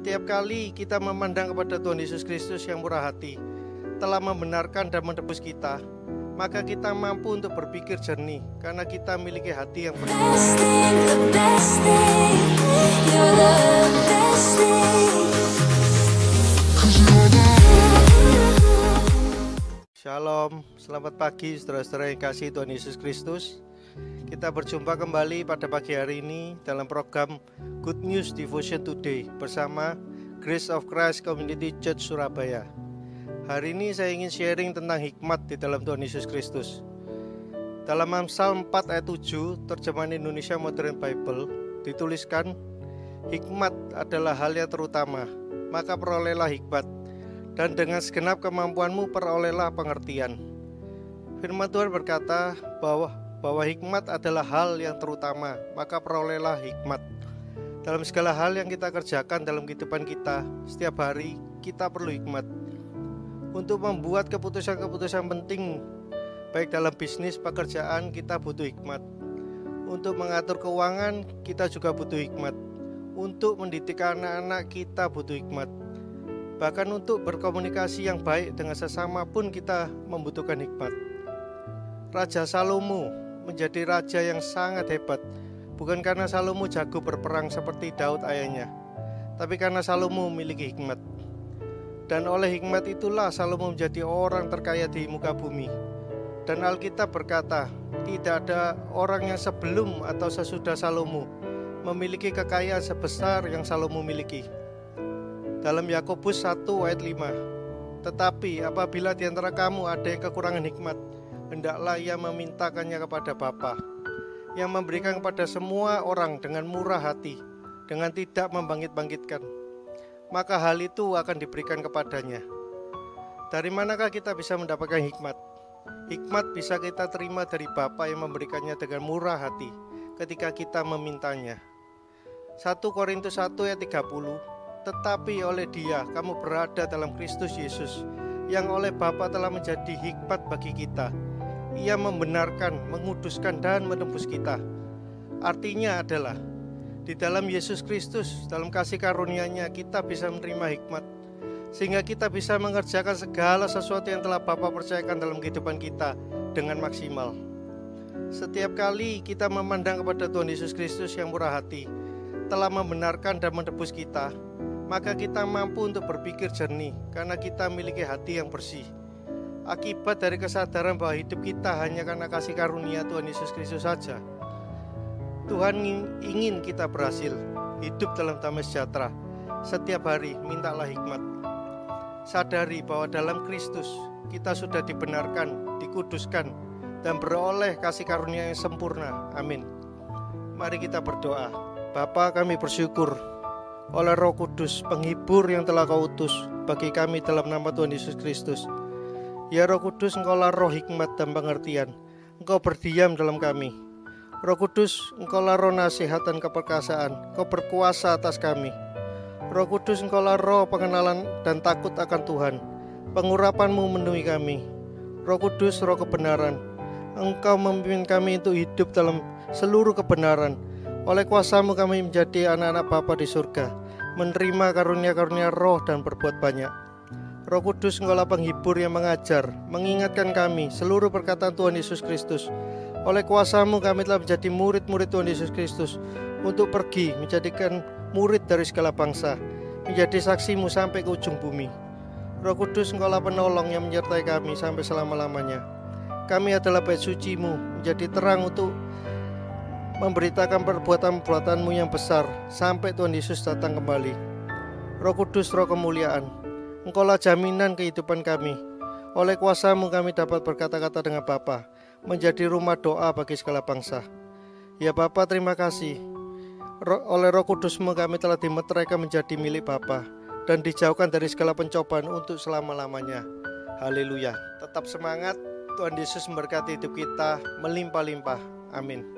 Setiap kali kita memandang kepada Tuhan Yesus Kristus yang murah hati, telah membenarkan dan menebus kita, maka kita mampu untuk berpikir jernih karena kita memiliki hati yang bersih. Shalom, selamat pagi saudara-saudara yang kasih Tuhan Yesus Kristus. Kita berjumpa kembali pada pagi hari ini dalam program Good News Devotion Today bersama Grace of Christ Community Church Surabaya. Hari ini saya ingin sharing tentang hikmat di dalam Tuhan Yesus Kristus. Dalam Amsal 4 ayat 7 terjemahan Indonesia Modern Bible dituliskan, hikmat adalah hal yang terutama, maka perolehlah hikmat, dan dengan segenap kemampuanmu perolehlah pengertian. Firman Tuhan berkata bahwa hikmat adalah hal yang terutama, maka perolehlah hikmat. Dalam segala hal yang kita kerjakan dalam kehidupan kita, setiap hari kita perlu hikmat. Untuk membuat keputusan-keputusan penting, baik dalam bisnis, pekerjaan, kita butuh hikmat. Untuk mengatur keuangan, kita juga butuh hikmat. Untuk mendidik anak-anak, kita butuh hikmat. Bahkan untuk berkomunikasi yang baik dengan sesama pun kita membutuhkan hikmat. Raja Salomo menjadi raja yang sangat hebat, bukan karena Salomo jago berperang seperti Daud ayahnya, tapi karena Salomo memiliki hikmat. Dan oleh hikmat itulah Salomo menjadi orang terkaya di muka bumi. Dan Alkitab berkata, tidak ada orang yang sebelum atau sesudah Salomo memiliki kekayaan sebesar yang Salomo miliki. Dalam Yakobus 1 ayat 5, tetapi apabila di antara kamu ada yang kekurangan hikmat, hendaklah ia memintakannya kepada Bapa, yang memberikan kepada semua orang dengan murah hati, dengan tidak membangkit-bangkitkan. Maka hal itu akan diberikan kepadanya. Dari manakah kita bisa mendapatkan hikmat? Hikmat bisa kita terima dari Bapa yang memberikannya dengan murah hati ketika kita memintanya. 1 Korintus 1 ayat 30, tetapi oleh Dia kamu berada dalam Kristus Yesus, yang oleh Bapa telah menjadi hikmat bagi kita. Ia membenarkan, menguduskan, dan menebus kita. Artinya adalah di dalam Yesus Kristus, dalam kasih karunia-Nya, kita bisa menerima hikmat, sehingga kita bisa mengerjakan segala sesuatu yang telah Bapa percayakan dalam kehidupan kita dengan maksimal. Setiap kali kita memandang kepada Tuhan Yesus Kristus yang murah hati, telah membenarkan dan menebus kita, maka kita mampu untuk berpikir jernih karena kita memiliki hati yang bersih. Akibat dari kesadaran bahwa hidup kita hanya karena kasih karunia Tuhan Yesus Kristus saja, Tuhan ingin kita berhasil hidup dalam damai sejahtera. Setiap hari mintalah hikmat. Sadari bahwa dalam Kristus kita sudah dibenarkan, dikuduskan, dan beroleh kasih karunia yang sempurna. Amin. Mari kita berdoa. Bapa, kami bersyukur oleh Roh Kudus, penghibur yang telah Kau utus bagi kami dalam nama Tuhan Yesus Kristus. Ya Roh Kudus, Engkaulah roh hikmat dan pengertian. Engkau berdiam dalam kami. Roh Kudus, Engkaulah roh nasihat dan keperkasaan. Engkau berkuasa atas kami. Roh Kudus, Engkaulah roh pengenalan dan takut akan Tuhan. Pengurapan-Mu memenuhi kami. Roh Kudus, roh kebenaran. Engkau memimpin kami untuk hidup dalam seluruh kebenaran. Oleh kuasa-Mu kami menjadi anak-anak Bapa di surga, menerima karunia-karunia roh dan berbuat banyak. Roh Kudus, Engkaulah penghibur yang mengajar, mengingatkan kami seluruh perkataan Tuhan Yesus Kristus. Oleh kuasa-Mu kami telah menjadi murid-murid Tuhan Yesus Kristus, untuk pergi menjadikan murid dari segala bangsa, menjadi saksi-Mu sampai ke ujung bumi. Roh Kudus, Engkaulah penolong yang menyertai kami sampai selama-lamanya. Kami adalah bait suci-Mu, menjadi terang untuk memberitakan perbuatan-perbuatan-Mu yang besar sampai Tuhan Yesus datang kembali. Roh Kudus, roh kemuliaan, Engkaulah jaminan kehidupan kami. Oleh kuasa-Mu kami dapat berkata-kata dengan Bapa, menjadi rumah doa bagi segala bangsa. Ya Bapa, terima kasih. Oleh Roh Kudus-Mu kami telah dimeteraikan menjadi milik Bapa dan dijauhkan dari segala pencobaan untuk selama-lamanya. Haleluya. Tetap semangat. Tuhan Yesus memberkati hidup kita melimpah-limpah. Amin.